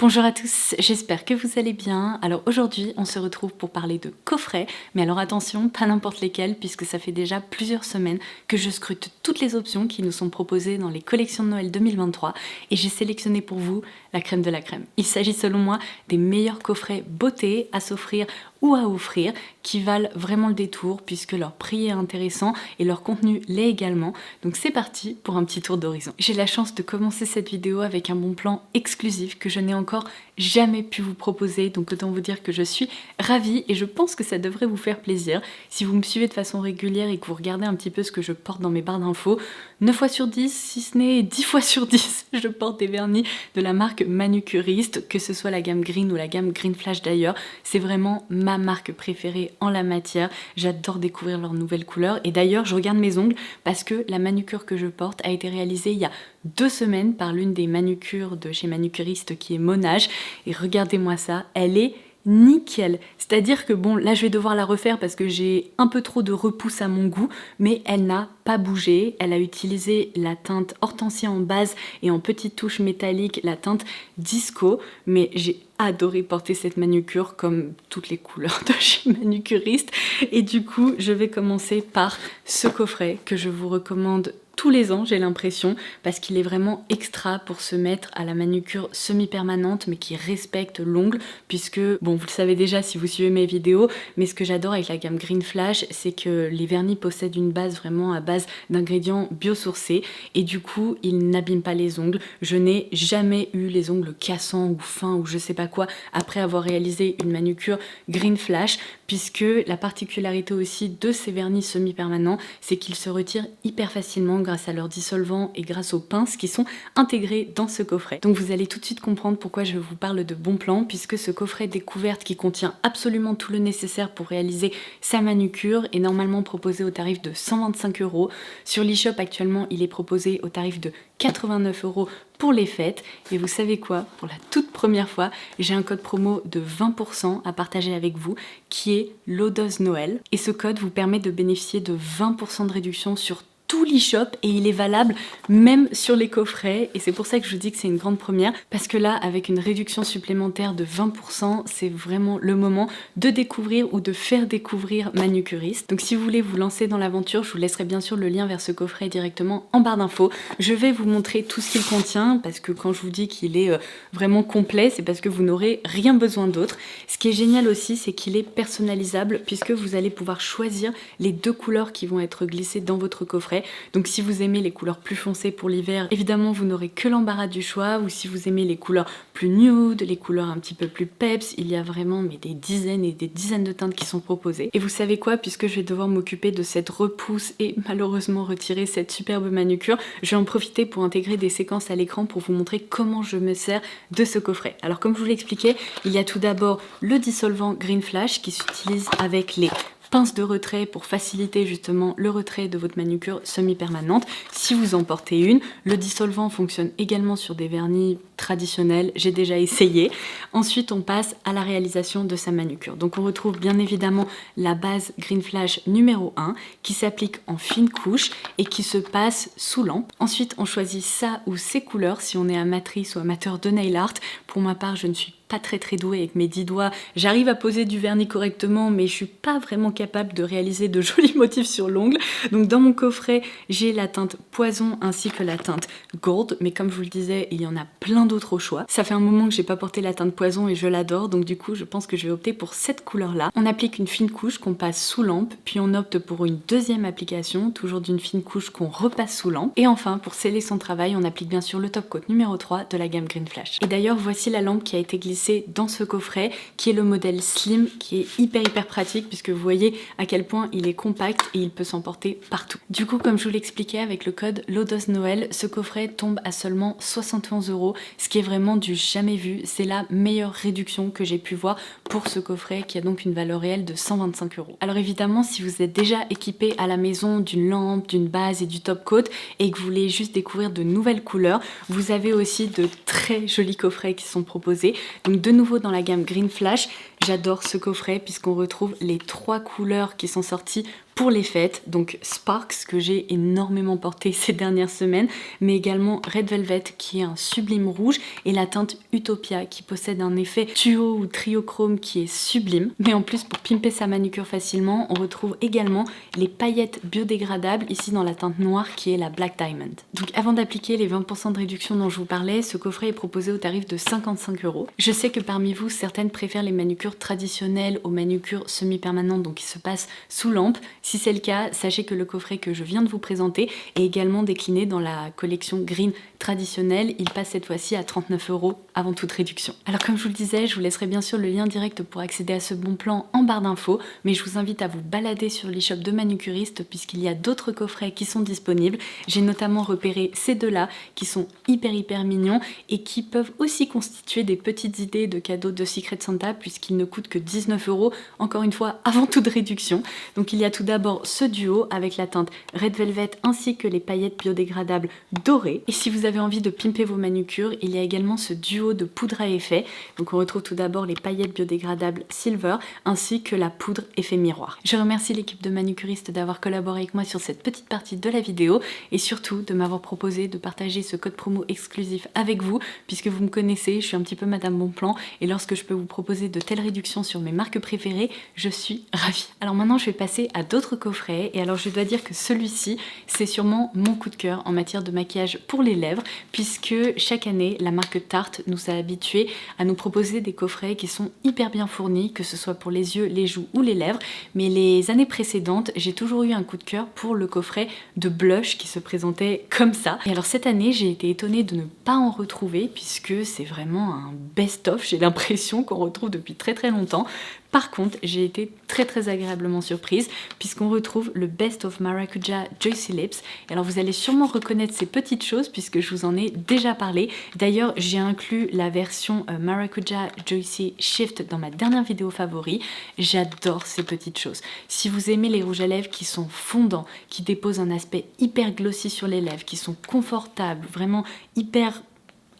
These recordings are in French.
Bonjour à tous, j'espère que vous allez bien. Alors aujourd'hui, on se retrouve pour parler de coffrets, mais alors attention, pas n'importe lesquels, puisque ça fait déjà plusieurs semaines que je scrute toutes les options qui nous sont proposées dans les collections de Noël 2023 et j'ai sélectionné pour vous la crème de la crème. Il s'agit selon moi des meilleurs coffrets beauté à s'offrir ou à offrir qui valent vraiment le détour puisque leur prix est intéressant et leur contenu l'est également. Donc c'est parti pour un petit tour d'horizon. J'ai la chance de commencer cette vidéo avec un bon plan exclusif que je n'ai encore jamais pu vous proposer, donc autant vous dire que je suis ravie et je pense que ça devrait vous faire plaisir. Si vous me suivez de façon régulière et que vous regardez un petit peu ce que je porte dans mes barres d'infos, 9 fois sur 10, si ce n'est 10 fois sur 10, je porte des vernis de la marque Manucuriste, que ce soit la gamme Green ou la gamme Green Flash d'ailleurs. C'est vraiment ma marque préférée en la matière. J'adore découvrir leurs nouvelles couleurs et d'ailleurs je regarde mes ongles parce que la manucure que je porte a été réalisée il y a 2 semaines par l'une des manucures de chez Manucuriste qui est Monage et regardez-moi ça, elle est nickel. C'est-à-dire que bon, là je vais devoir la refaire parce que j'ai un peu trop de repousse à mon goût, mais elle n'a pas bougé. Elle a utilisé la teinte Hortensia en base et en petite touche métallique la teinte Disco, mais j'ai adoré porter cette manucure comme toutes les couleurs de chez Manucuriste et du coup je vais commencer par ce coffret que je vous recommande tous les ans, j'ai l'impression, parce qu'il est vraiment extra pour se mettre à la manucure semi-permanente mais qui respecte l'ongle, puisque, bon, vous le savez déjà si vous suivez mes vidéos, mais ce que j'adore avec la gamme Green Flash, c'est que les vernis possèdent une base vraiment à base d'ingrédients biosourcés, et du coup, ils n'abîment pas les ongles. Je n'ai jamais eu les ongles cassants ou fins ou je sais pas quoi après avoir réalisé une manucure Green Flash, puisque la particularité aussi de ces vernis semi-permanents, c'est qu'ils se retirent hyper facilement grâce à leur dissolvant et grâce aux pinces qui sont intégrées dans ce coffret. Donc vous allez tout de suite comprendre pourquoi je vous parle de bon plan, puisque ce coffret découverte qui contient absolument tout le nécessaire pour réaliser sa manucure est normalement proposé au tarif de 125 €. Sur l'e-shop actuellement, il est proposé au tarif de 89 € pour les fêtes. Et vous savez quoi? Pour la toute première fois, j'ai un code promo de 20% à partager avec vous qui est l'Odose Noël. Et ce code vous permet de bénéficier de 20% de réduction sur tout l'e-shop et il est valable même sur les coffrets et c'est pour ça que je vous dis que c'est une grande première parce que là avec une réduction supplémentaire de 20% c'est vraiment le moment de découvrir ou de faire découvrir Manucuriste. Donc si vous voulez vous lancer dans l'aventure, je vous laisserai bien sûr le lien vers ce coffret directement en barre d'infos. Je vais vous montrer tout ce qu'il contient parce que quand je vous dis qu'il est vraiment complet, c'est parce que vous n'aurez rien besoin d'autre. Ce qui est génial aussi, c'est qu'il est personnalisable puisque vous allez pouvoir choisir les 2 couleurs qui vont être glissées dans votre coffret. Donc si vous aimez les couleurs plus foncées pour l'hiver, évidemment vous n'aurez que l'embarras du choix, ou si vous aimez les couleurs plus nude, les couleurs un petit peu plus peps, il y a vraiment des dizaines et des dizaines de teintes qui sont proposées. Et vous savez quoi, puisque je vais devoir m'occuper de cette repousse et malheureusement retirer cette superbe manucure, je vais en profiter pour intégrer des séquences à l'écran pour vous montrer comment je me sers de ce coffret. Alors comme je vous l'ai expliqué, il y a tout d'abord le dissolvant Green Flash qui s'utilise avec les pince de retrait pour faciliter justement le retrait de votre manucure semi-permanente si vous en portez une. Le dissolvant fonctionne également sur des vernis traditionnels, j'ai déjà essayé. Ensuite on passe à la réalisation de sa manucure. Donc on retrouve bien évidemment la base Green Flash numéro 1 qui s'applique en fine couche et qui se passe sous lampe. Ensuite on choisit sa ou ses couleurs si on est amatrice ou amateur de nail art. Pour ma part je ne suis pas très douée avec mes 10 doigts. J'arrive à poser du vernis correctement, mais je suis pas vraiment capable de réaliser de jolis motifs sur l'ongle. Donc dans mon coffret, j'ai la teinte poison ainsi que la teinte gold, mais comme je vous le disais, il y en a plein d'autres au choix. Ça fait un moment que j'ai pas porté la teinte poison et je l'adore, donc du coup, je pense que je vais opter pour cette couleur-là. On applique une fine couche qu'on passe sous lampe, puis on opte pour une deuxième application, toujours d'une fine couche qu'on repasse sous lampe. Et enfin, pour sceller son travail, on applique bien sûr le top coat numéro 3 de la gamme Green Flash. Et d'ailleurs, voici la lampe qui a été glissée dans ce coffret qui est le modèle Slim, qui est hyper pratique puisque vous voyez à quel point il est compact et il peut s'emporter partout. Du coup, comme je vous l'expliquais, avec le code l'Odose Noël, ce coffret tombe à seulement 71 €, ce qui est vraiment du jamais vu. C'est la meilleure réduction que j'ai pu voir pour ce coffret qui a donc une valeur réelle de 125 €. Alors évidemment, si vous êtes déjà équipé à la maison d'une lampe, d'une base et du top coat et que vous voulez juste découvrir de nouvelles couleurs, vous avez aussi de très jolis coffrets qui sont proposés. Donc de nouveau dans la gamme Green Flash, j'adore ce coffret puisqu'on retrouve les 3 couleurs qui sont sorties pour les fêtes, donc Sparks que j'ai énormément porté ces dernières semaines, mais également Red Velvet qui est un sublime rouge et la teinte Utopia qui possède un effet duo ou triochrome qui est sublime. Mais en plus pour pimper sa manucure facilement, on retrouve également les paillettes biodégradables ici dans la teinte noire qui est la Black Diamond. Donc avant d'appliquer les 20% de réduction dont je vous parlais, ce coffret est proposé au tarif de 55 €. Je sais que parmi vous, certaines préfèrent les manucures traditionnelles aux manucures semi-permanentes, donc qui se passent sous lampe. Si c'est le cas, sachez que le coffret que je viens de vous présenter est également décliné dans la collection Green traditionnelle. Il passe cette fois-ci à 39 € avant toute réduction. Alors comme je vous le disais, je vous laisserai bien sûr le lien direct pour accéder à ce bon plan en barre d'infos, mais je vous invite à vous balader sur l'e-shop de Manucuriste puisqu'il y a d'autres coffrets qui sont disponibles. J'ai notamment repéré ces deux-là qui sont hyper mignons et qui peuvent aussi constituer des petites idées de cadeaux de Secret Santa puisqu'ils ne coûtent que 19 €, encore une fois avant toute réduction. Donc il y a tout d'abord ce duo avec la teinte Red Velvet ainsi que les paillettes biodégradables dorées. Et si vous avez envie de pimper vos manucures, il y a également ce duo de poudre à effet. Donc on retrouve tout d'abord les paillettes biodégradables Silver ainsi que la poudre effet miroir. Je remercie l'équipe de Manucuriste d'avoir collaboré avec moi sur cette petite partie de la vidéo et surtout de m'avoir proposé de partager ce code promo exclusif avec vous puisque vous me connaissez, je suis un petit peu Madame Bonplan et lorsque je peux vous proposer de telles réductions sur mes marques préférées, je suis ravie. Alors maintenant je vais passer à d'autres coffrets et alors je dois dire que celui-ci c'est sûrement mon coup de cœur en matière de maquillage pour les lèvres puisque chaque année la marque Tarte nous a habitués à nous proposer des coffrets qui sont hyper bien fournis, que ce soit pour les yeux, les joues ou les lèvres, mais les années précédentes j'ai toujours eu un coup de cœur pour le coffret de blush qui se présentait comme ça. Et alors cette année j'ai été étonnée de ne pas en retrouver puisque c'est vraiment un best-of, j'ai l'impression qu'on retrouve depuis très longtemps. Par contre, j'ai été très agréablement surprise puisqu'on retrouve le Best of Maracuja Juicy Lips. Et alors vous allez sûrement reconnaître ces petites choses puisque je vous en ai déjà parlé. D'ailleurs, j'ai inclus la version Maracuja Juicy Shift dans ma dernière vidéo favori. J'adore ces petites choses. Si vous aimez les rouges à lèvres qui sont fondants, qui déposent un aspect hyper glossy sur les lèvres, qui sont confortables, vraiment hyper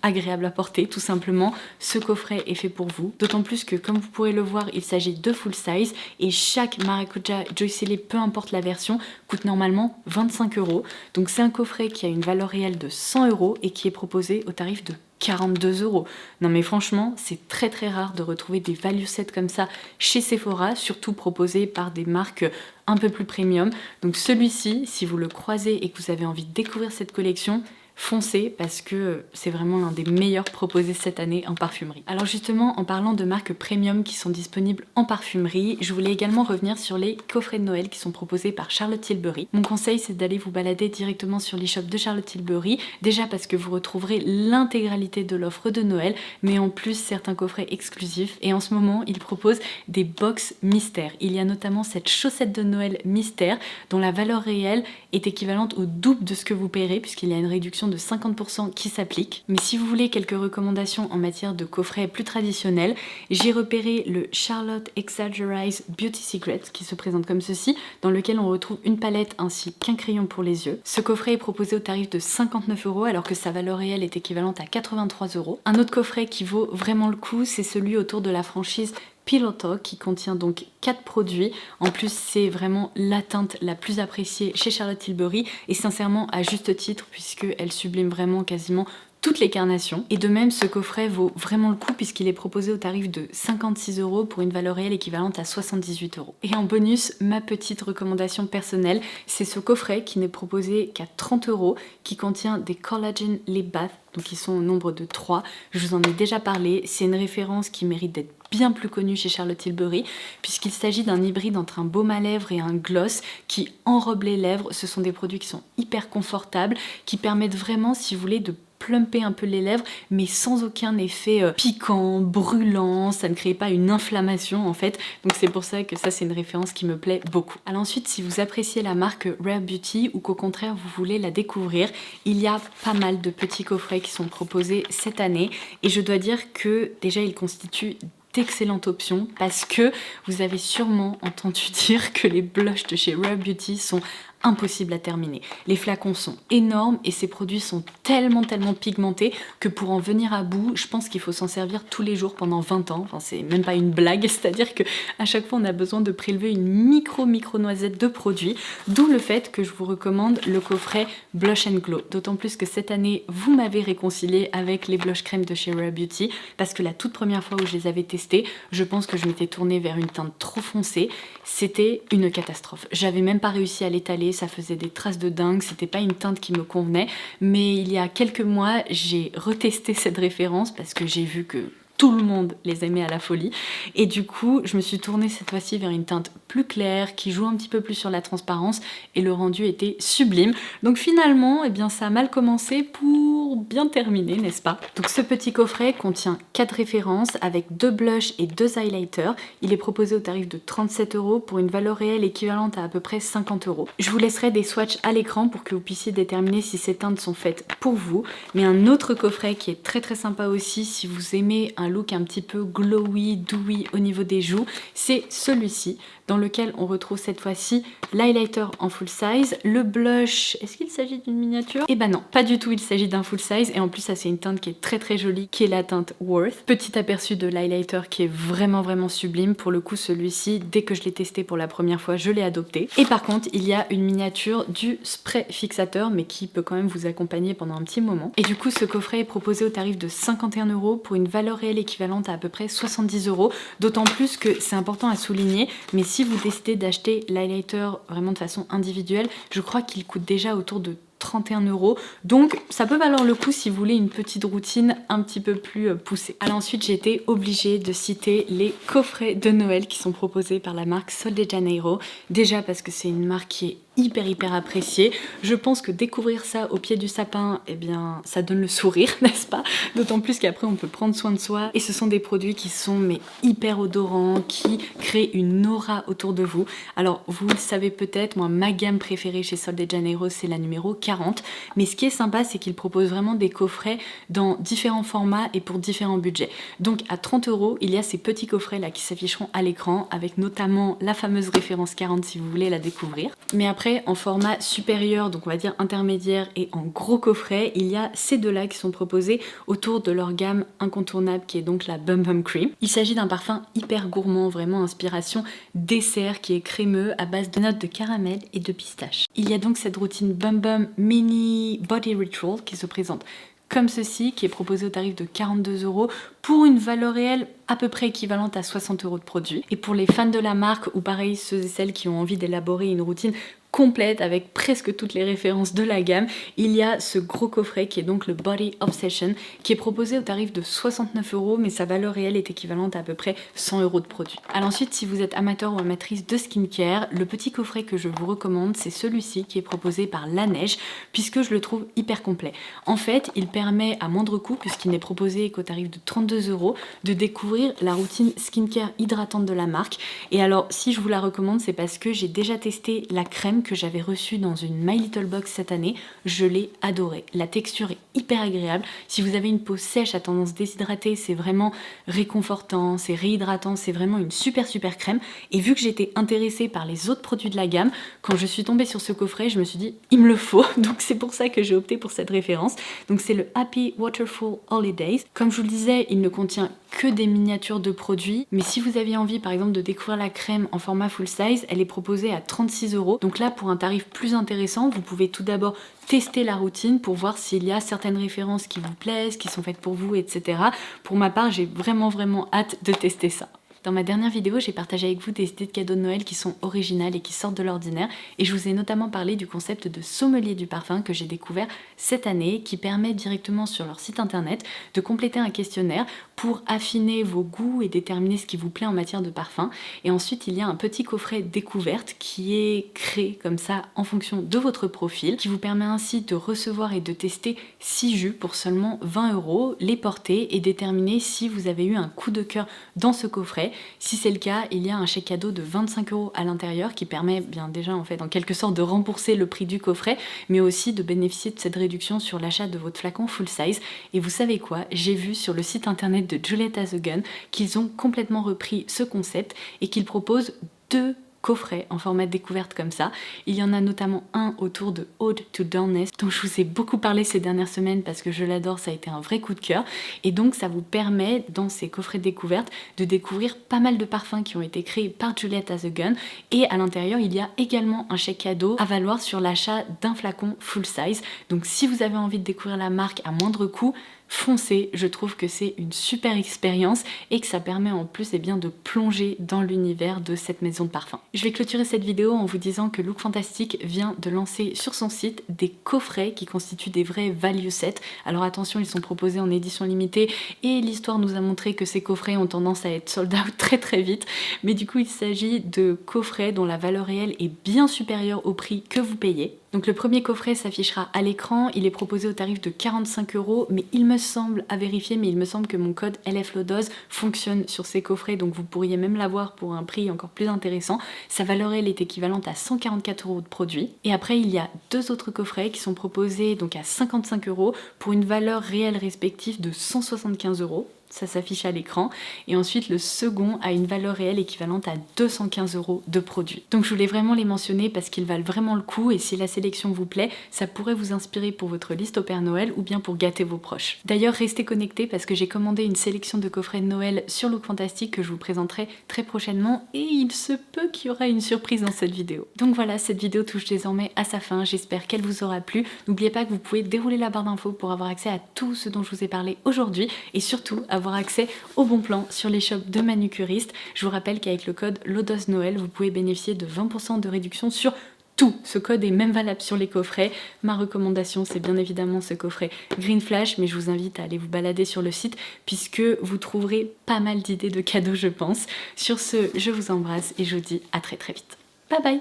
agréable à porter tout simplement, ce coffret est fait pour vous, d'autant plus que comme vous pourrez le voir il s'agit de full size et chaque Maracuja Juicy Lip, peu importe la version, coûte normalement 25 €. Donc c'est un coffret qui a une valeur réelle de 100 € et qui est proposé au tarif de 42 €. Non mais franchement, c'est très rare de retrouver des value sets comme ça chez Sephora, surtout proposés par des marques un peu plus premium. Donc celui-ci, si vous le croisez et que vous avez envie de découvrir cette collection, foncez parce que c'est vraiment l'un des meilleurs proposés cette année en parfumerie. Alors justement, en parlant de marques premium qui sont disponibles en parfumerie, je voulais également revenir sur les coffrets de Noël qui sont proposés par Charlotte Tilbury. Mon conseil, c'est d'aller vous balader directement sur l'e-shop de Charlotte Tilbury, déjà parce que vous retrouverez l'intégralité de l'offre de Noël, mais en plus certains coffrets exclusifs. Et en ce moment, ils proposent des box mystères. Il y a notamment cette chaussette de Noël mystère dont la valeur réelle est équivalente au double de ce que vous paierez puisqu'il y a une réduction de 50% qui s'applique. Mais si vous voulez quelques recommandations en matière de coffrets plus traditionnels, j'ai repéré le Charlotte Exaggerize Beauty Secret qui se présente comme ceci, dans lequel on retrouve une palette ainsi qu'un crayon pour les yeux. Ce coffret est proposé au tarif de 59 € alors que sa valeur réelle est équivalente à 83 €. Un autre coffret qui vaut vraiment le coup, c'est celui autour de la franchise Pillow Talk qui contient donc 4 produits. En plus, c'est vraiment la teinte la plus appréciée chez Charlotte Tilbury et sincèrement à juste titre puisqu'elle sublime vraiment quasiment toutes les carnations. Et de même, ce coffret vaut vraiment le coup puisqu'il est proposé au tarif de 56 € pour une valeur réelle équivalente à 78 €. Et en bonus, ma petite recommandation personnelle, c'est ce coffret qui n'est proposé qu'à 30 €, qui contient des Collagen Lip Bath, donc ils sont au nombre de 3. Je vous en ai déjà parlé, c'est une référence qui mérite d'être bien plus connue chez Charlotte Tilbury puisqu'il s'agit d'un hybride entre un baume à lèvres et un gloss qui enrobe les lèvres. Ce sont des produits qui sont hyper confortables, qui permettent vraiment, si vous voulez, de plumper un peu les lèvres mais sans aucun effet piquant, brûlant, ça ne crée pas une inflammation en fait, donc c'est pour ça que ça c'est une référence qui me plaît beaucoup. Alors ensuite, si vous appréciez la marque Rare Beauty ou qu'au contraire vous voulez la découvrir, il y a pas mal de petits coffrets qui sont proposés cette année et je dois dire que déjà ils constituent d'excellentes options parce que vous avez sûrement entendu dire que les blushs de chez Rare Beauty sont impossible à terminer. Les flacons sont énormes et ces produits sont tellement pigmentés que pour en venir à bout, je pense qu'il faut s'en servir tous les jours pendant 20 ans. Enfin, c'est même pas une blague, c'est-à-dire que à chaque fois on a besoin de prélever une micro noisette de produits, d'où le fait que je vous recommande le coffret Blush and Glow. D'autant plus que cette année, vous m'avez réconcilié avec les blush crème de chez Rare Beauty, parce que la toute première fois où je les avais testés, je pense que je m'étais tournée vers une teinte trop foncée. C'était une catastrophe. J'avais même pas réussi à l'étaler, ça faisait des traces de dingue, c'était pas une teinte qui me convenait. Mais il y a quelques mois, j'ai retesté cette référence parce que j'ai vu que tout le monde les aimait à la folie. Et du coup, je me suis tournée cette fois-ci vers une teinte plus claire, qui joue un petit peu plus sur la transparence, et le rendu était sublime. Donc finalement, eh bien, ça a mal commencé pour bien terminer, n'est-ce pas? Donc ce petit coffret contient 4 références avec 2 blushs et 2 highlighters. Il est proposé au tarif de 37 € pour une valeur réelle équivalente à peu près 50 €. Je vous laisserai des swatchs à l'écran pour que vous puissiez déterminer si ces teintes sont faites pour vous. Mais un autre coffret qui est très sympa aussi, si vous aimez un look un petit peu glowy, dewy au niveau des joues, c'est celui-ci, dans lequel on retrouve cette fois-ci l'highlighter en full size, le blush, est-ce qu'il s'agit d'une miniature? Eh ben non, pas du tout, il s'agit d'un full size, et en plus ça c'est une teinte qui est très jolie, qui est la teinte Worth. Petit aperçu de l'highlighter qui est vraiment sublime. Pour le coup, celui-ci, dès que je l'ai testé pour la première fois, je l'ai adopté. Et par contre, il y a une miniature du spray fixateur, mais qui peut quand même vous accompagner pendant un petit moment. Et du coup, ce coffret est proposé au tarif de 51 € pour une valeur réelle équivalente à peu près 70 €, d'autant plus que c'est important à souligner, mais si vous décidez d'acheter l'highlighter vraiment de façon individuelle, je crois qu'il coûte déjà autour de 31 €, donc ça peut valoir le coup si vous voulez une petite routine un petit peu plus poussée. Alors ensuite, j'ai été obligée de citer les coffrets de Noël qui sont proposés par la marque Sol de Janeiro, déjà parce que c'est une marque qui est hyper appréciée. Je pense que découvrir ça au pied du sapin, eh bien ça donne le sourire, n'est-ce pas? D'autant plus qu'après on peut prendre soin de soi, et ce sont des produits qui sont mais hyper odorants, qui créent une aura autour de vous. Alors vous le savez peut-être, moi ma gamme préférée chez Sol de Janeiro c'est la numéro 40, mais ce qui est sympa c'est qu'ils proposent vraiment des coffrets dans différents formats et pour différents budgets. Donc à 30 € il y a ces petits coffrets là qui s'afficheront à l'écran, avec notamment la fameuse référence 40 si vous voulez la découvrir. Mais après, en format supérieur, donc on va dire intermédiaire, et en gros coffret, il y a ces deux-là qui sont proposés autour de leur gamme incontournable qui est donc la Bum Bum Cream. Il s'agit d'un parfum hyper gourmand, vraiment inspiration dessert, qui est crémeux à base de notes de caramel et de pistache. Il y a donc cette routine Bum Bum Mini Body Ritual qui se présente comme ceci, qui est proposé au tarif de 42 € pour une valeur réelle à peu près équivalente à 60 € de produit. Et pour les fans de la marque, ou pareil ceux et celles qui ont envie d'élaborer une routine complète avec presque toutes les références de la gamme, il y a ce gros coffret qui est donc le Body Obsession, qui est proposé au tarif de 69 €, mais sa valeur réelle est équivalente à peu près 100 € de produit. Alors ensuite, si vous êtes amateur ou amatrice de skincare, le petit coffret que je vous recommande, c'est celui-ci qui est proposé par La Neige, puisque je le trouve hyper complet. En fait, il permet à moindre coût, puisqu'il n'est proposé qu'au tarif de 32 €, de découvrir la routine skincare hydratante de la marque. Et alors, si je vous la recommande, c'est parce que j'ai déjà testé la crème que j'avais reçue dans une My Little Box cette année. Je l'ai adorée. La texture est hyper agréable. Si vous avez une peau sèche à tendance déshydratée, c'est vraiment réconfortant, c'est réhydratant, c'est vraiment une super crème. Et vu que j'étais intéressée par les autres produits de la gamme, quand je suis tombée sur ce coffret, je me suis dit il me le faut. Donc c'est pour ça que j'ai opté pour cette référence. Donc c'est le Happy Waterful Holidays. Comme je vous le disais, il ne contient que des miniatures de produits, mais si vous aviez envie par exemple de découvrir la crème en format full size, elle est proposée à 36 €. Donc là, pour un tarif plus intéressant, vous pouvez tout d'abord tester la routine pour voir s'il y a certaines références qui vous plaisent, qui sont faites pour vous, etc. Pour ma part, j'ai vraiment hâte de tester ça. Dans ma dernière vidéo, j'ai partagé avec vous des idées de cadeaux de Noël qui sont originales et qui sortent de l'ordinaire, et je vous ai notamment parlé du concept de sommelier du parfum que j'ai découvert cette année, qui permet directement sur leur site internet de compléter un questionnaire pour affiner vos goûts et déterminer ce qui vous plaît en matière de parfum. Et ensuite, il y a un petit coffret découverte qui est créé comme ça en fonction de votre profil, qui vous permet ainsi de recevoir et de tester 6 jus pour seulement 20 €, les porter et déterminer si vous avez eu un coup de cœur dans ce coffret. Si c'est le cas, il y a un chèque cadeau de 25 € à l'intérieur qui permet bien déjà en fait en quelque sorte de rembourser le prix du coffret, mais aussi de bénéficier de cette réduction sur l'achat de votre flacon full size. Et vous savez quoi, j'ai vu sur le site internet de Juliette Has a Gun qu'ils ont complètement repris ce concept et qu'ils proposent 2 coffrets en format découverte comme ça. Il y en a notamment un autour de Ode to Dullness dont je vous ai beaucoup parlé ces dernières semaines parce que je l'adore, ça a été un vrai coup de cœur. Et donc ça vous permet dans ces coffrets découvertes de découvrir pas mal de parfums qui ont été créés par Juliette Has a Gun, et à l'intérieur il y a également un chèque cadeau à valoir sur l'achat d'un flacon full size. Donc si vous avez envie de découvrir la marque à moindre coût, foncez, je trouve que c'est une super expérience et que ça permet en plus de plonger dans l'univers de cette maison de parfum. Je vais clôturer cette vidéo en vous disant que Look Fantastic vient de lancer sur son site des coffrets qui constituent des vrais value sets. Alors attention, ils sont proposés en édition limitée et l'histoire nous a montré que ces coffrets ont tendance à être sold out très vite, mais du coup il s'agit de coffrets dont la valeur réelle est bien supérieure au prix que vous payez. Donc le premier coffret s'affichera à l'écran, il est proposé au tarif de 45 €, mais il me semble, à vérifier, mais il me semble que mon code LFLODOZ fonctionne sur ces coffrets, donc vous pourriez même l'avoir pour un prix encore plus intéressant. Sa valeur réelle est équivalente à 144 € de produit. Et après il y a deux autres coffrets qui sont proposés donc à 55 € pour une valeur réelle respective de 175 €. Ça s'affiche à l'écran, et ensuite le second a une valeur réelle équivalente à 215 € de produits. Donc je voulais vraiment les mentionner parce qu'ils valent vraiment le coup, et si la sélection vous plaît, ça pourrait vous inspirer pour votre liste au Père Noël ou bien pour gâter vos proches. D'ailleurs restez connectés parce que j'ai commandé une sélection de coffrets de Noël sur Look Fantastic que je vous présenterai très prochainement, et il se peut qu'il y aura une surprise dans cette vidéo. Donc voilà, cette vidéo touche désormais à sa fin, j'espère qu'elle vous aura plu. N'oubliez pas que vous pouvez dérouler la barre d'infos pour avoir accès à tout ce dont je vous ai parlé aujourd'hui, et surtout avoir accès au bon plan sur les shops de manucuristes. Je vous rappelle qu'avec le code LODOZ Noël, vous pouvez bénéficier de 20% de réduction sur tout. Ce code est même valable sur les coffrets. Ma recommandation, c'est bien évidemment ce coffret Green Flash, mais je vous invite à aller vous balader sur le site puisque vous trouverez pas mal d'idées de cadeaux, je pense. Sur ce, je vous embrasse et je vous dis à très vite. Bye bye!